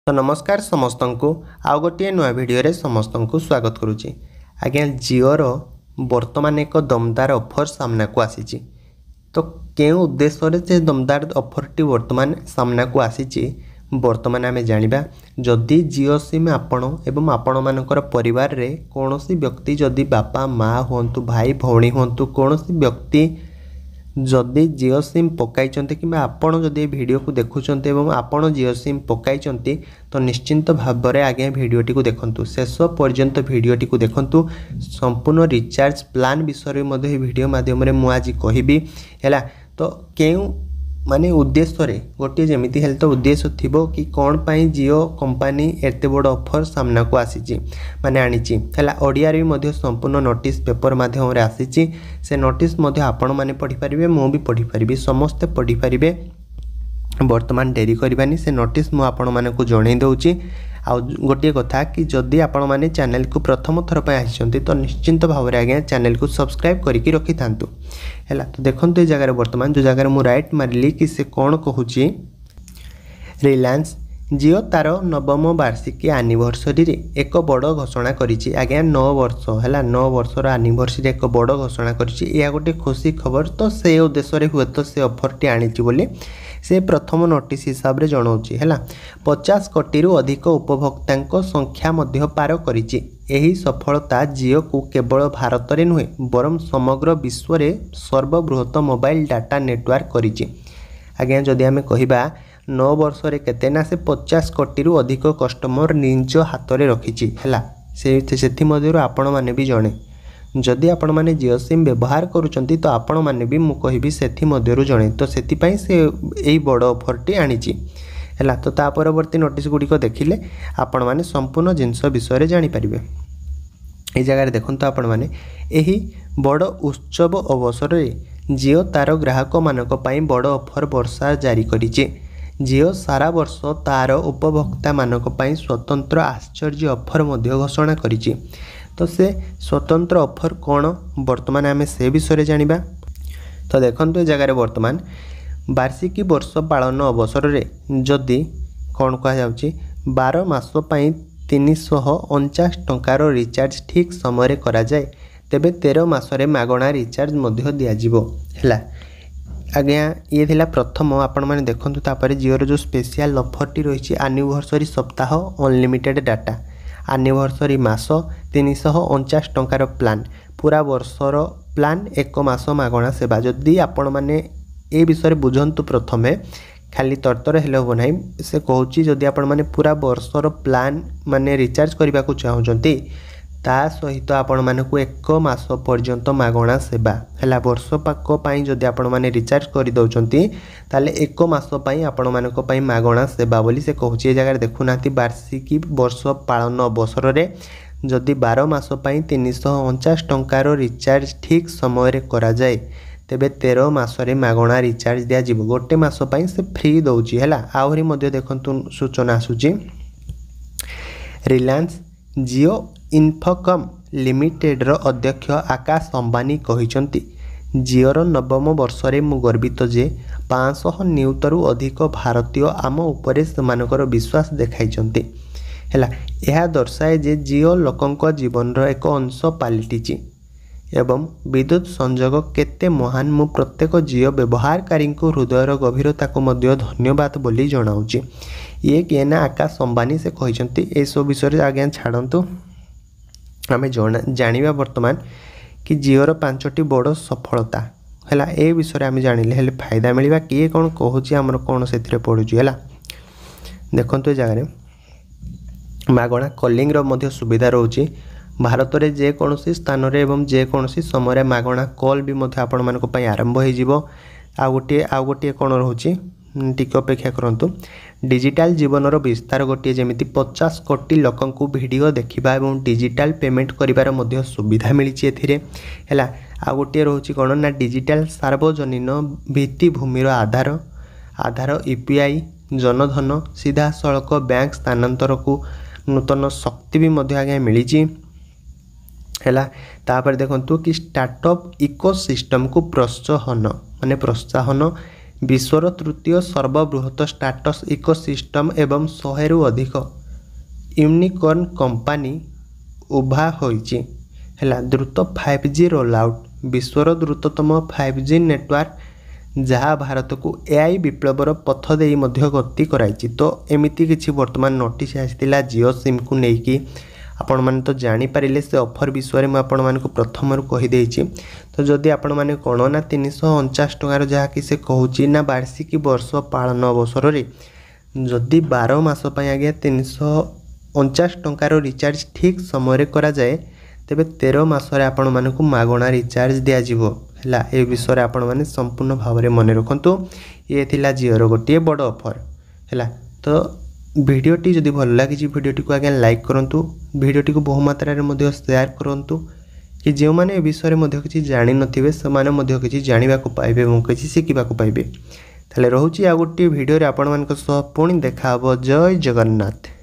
तो नमस्कार समस्त को आउ गोटे नुआ भिडियो समस्त को स्वागत करुच्ची। आज्ञा जिओर बर्तमान एक दमदार ऑफर सामना को आसी। तो क्यों उद्देश्य से दमदार ऑफर टी बर्तमान सामना को आसी बर्तमान आम जाना। जदि जिओ सिम आपण एवं आपण मानकर परिवार रे कौन व्यक्ति जदि बापा माँ हूँ भाई भौणी हूँ कौन व्यक्ति जदि जिओ सिम पकाई कि आपण जदि वीडियो को देखुंत आपण जिओ सिम पकाई तो निश्चिंत भाव में आगे वीडियोटी को देखंतु शेष पर्यंत वीडियोटी को देखंतु। संपूर्ण रिचार्ज प्लान विषय में वीडियो माध्यम मु आज कहबी है। तो क्यों माने उद्देश्य रे गोटे जमीती हेल्थ उद्देश्य थिबो कि कौन पाई जिओ कंपनी एते बड़ ऑफर सामना को आसी माने आनीची है। ओडिया रे मध्य संपूर्ण नोटिस पेपर माध्यम रे आसीची। से नोटिस मध्य आपण माने पढ़ी परिबे मु भी पढ़ी परिबे समस्ते पढ़ी परिबे। वर्तमान डेरी करबानी से नोटिस मु आपण माने को जणै दउची। आ गोटे कथा कि जदि आपण माने चैनल को प्रथम थर पे आछंती तो निश्चिंत भाव रे आगे चैनल को सब्सक्राइब करके रखि थांतु हैला। तो देखंतु ए जगह वर्तमान जो जगह मु राइट मारली कि से कोन कहूची रिलायंस जिओ तार नवम वार्षिकी एनिवर्सरी रे एक बड़ घोषणा करिछि। आज्ञा 9 वर्ष हैला 9 वर्षर एनिवर्सरी एक बड़ घोषणा करिछि। या गोटे खुशी खबर। तो से उद्देश्य रे हुए तो से ऑफर टी आनिछि बोली से प्रथम नोटिस हिसाब रे जणाउछि हैला। 50 कोटी रु अधिक उपभोक्तांक संख्या मध्य पार करिछि। एही सफलता जिओ को केवल भारत रे नुहे बरम समग्र विश्व रे सर्वबृहत मोबाइल डाटा नेटवर्क करिछि। आज्ञा जदि आमे कहिबा 9 वर्ष रे केते ना से 50 कोटी रु अधिक कस्टमर निज हाथ रे रखिछि हैला। सेथि मध्यरु आपण माने भी जणे जदि आपण माने जिओ सिम व्यवहार करूचंती तो आपण माने भी मु कहिबी सेथि मध्यरु जणे। तो सेथि पई से एई बड़ ऑफर टी आनिछि हैला। तो ता परवर्ती नोटिस गुडी को देखिले आपण माने संपूर्ण जिंस विषय रे जानि परिबे। ए जगह देखंतु आपण माने एही बड़ उत्सव अवसर रे जिओ तार ग्राहक मानक पई बड़ ऑफर वर्षा जारी करिछि। जिओ सारा वर्ष तार उपभोक्ता मानक पई स्वतंत्र आश्चर्य ऑफर मध्य घोषणा करिछि। तो से स्वतंत्र ऑफर कौन वर्तमान आम से विषय जानिबा। तो देखंतु ए जगह वर्तमान वार्षिकी वर्ष पालन अवसर रे जदि कौन कह जाउछि 12 मास पई 349 टंकार रिचार्ज ठीक समय रे करा जाए तेबे 13 मास रे मागणा रिचार्ज मध्य दिया जिवो हैला। आज्ञा ये थिला प्रथम आपण माने देखंतु तापर जिओ रो जो स्पेशल ऑफर टी रहिछि एनिवर्सरी सप्ताह अनलिमिटेड डाटा एनिवर्सरी मास 349 टंकार प्लान पूरा वर्षर प्लान 1 मास मागणा सेवा। जदि आपण माने ए विषय बुझंतु प्रथमे खाली तरतर हेले हो नाही से कहूची जदि आपण माने पूरा वर्षर प्लान माने रिचार्ज करबा को चाहउचंती ता सहित आपण माने को 1 मास पर्यंत मागणा सेवा हैला। वर्ष पाक पई जदि आपण माने रिचार्ज करि दउचंती ताले 1 मास पई आपण माने को पई मागणा सेवा बोली से कहूची। ए जगह देखुनाती वार्षिकी वर्ष पालन अवसर रे जदि 12 मास पई 349 टंकार रिचार्ज ठीक समय रे करा जाए तेबे 13 मास रे मागणा रिचार्ज दिया जिवो। गोटे मास पई से फ्री दउची हैला। आहुरी मध्ये देखंतु सूचना आसुची रिलायंस जिओ इन्फोकम लिमिटेड रो अध्यक्ष आकाश अंबानी कहिसंती जिओर नवम वर्ष रे मु गर्वित जे 500 नियुतरु अधिक भारतीय आम उपरे सेमानकर विश्वास देखाइचंती हैला। यह दर्शाए जे जिओ लोकंक जीवन रो एक अंश पालिटिची एवं विद्युत संयोग केते महान मु प्रत्येक जिओ व्यवहारकारी को हृदयर गभीरता को मध्य धन्यवाद बोली जणाउची। ये केना आकाश अंबानी से कहिसंती ए सब विषय आज्ञा छाड़ंतु आमे जानिबा वर्तमान कि जिओर 5टी बड़ सफलता हैला। ए विषय आमे जानिले हेले फायदा मिलबा किए कोन कहूची हमर कोन सेथिरे पडुची हैला। देखंतु ए जगह मागणा कॉलिंग रो मध्य सुविधा रहउची भारत रे जे कोनोसी स्थान रे एवं जे कोनोसी समय मागणा कॉल भी मध्य आपण मानको पई आरंभ होई जिवो। आ गोटे कोन रहउची टिक अपेक्षा करंतु डिजिटल जीवन रो विस्तार गोटे जेमिति 50 कोटी लोकन को वीडियो देखिबा एवं डिजिटल पेमेंट करिबार मध्य सुविधा मिलिछि एथिरे हैला। आ गोटे रहउची कोन ना डिजिटल सार्वजनीन भित्तिभूमि रो आधार यूपीआई जनधन सीधा सड़क बैंक स्थानांतर को नूतन शक्ति भी मध्य आगे मिलिछि हैला। तापर देखंतु कि स्टार्टअप इकोसिस्टम को प्रोत्साहन विश्वर तृतीय सर्वबृहत स्टार्टअप इकोसिस्टम एवं 100 रु अधिक यूनिकॉर्न कंपनी उभा होइछि हैला। द्रुत 5G रोल आउट विश्वर द्रुततम 5G नेटवर्क जहाँ भारत को एआई विप्लवर पथ देई मध्य गति कराइछि। तो एमिति किछि वर्तमान नोटिस आसितिला जियो सिम को नेकी आपण माने तो जानि पारिले से ऑफर विषय में आपण माने को प्रथम रु कहि देछि। तो जदि आपण माने कोन ना 349 टंकार जहाँ कि से कहूछि ना वार्षिक वर्ष पालन अवसर रे जदि 12 मास पय आगे 349 टंकार रिचार्ज ठीक समय रे करा जाए तेबे 13 मास रे आपण माने को मागणा रिचार्ज दिया जिवो हैला। ए विषय आपण माने संपूर्ण भाव रे मने रखंतु। ये थिला जियो रो गोटे बड़ ऑफर हैला। तो वीडियोटी जदि भल लगी वीडियोटी को आगे लाइक करंतु, वीडियोटी को बहु मात्रा रे मध्य शेयर करंतु कि जो माने ए विषय मध्य किछि जानि नथिबे से माने मध्य किछि जानिबा को पाइबे एवं किछि सिखिबा को पाइबे। ताले रहूची आ गोटे वीडियो रे आपण मानक सह पुणी देखा हबो। जय जगन्नाथ।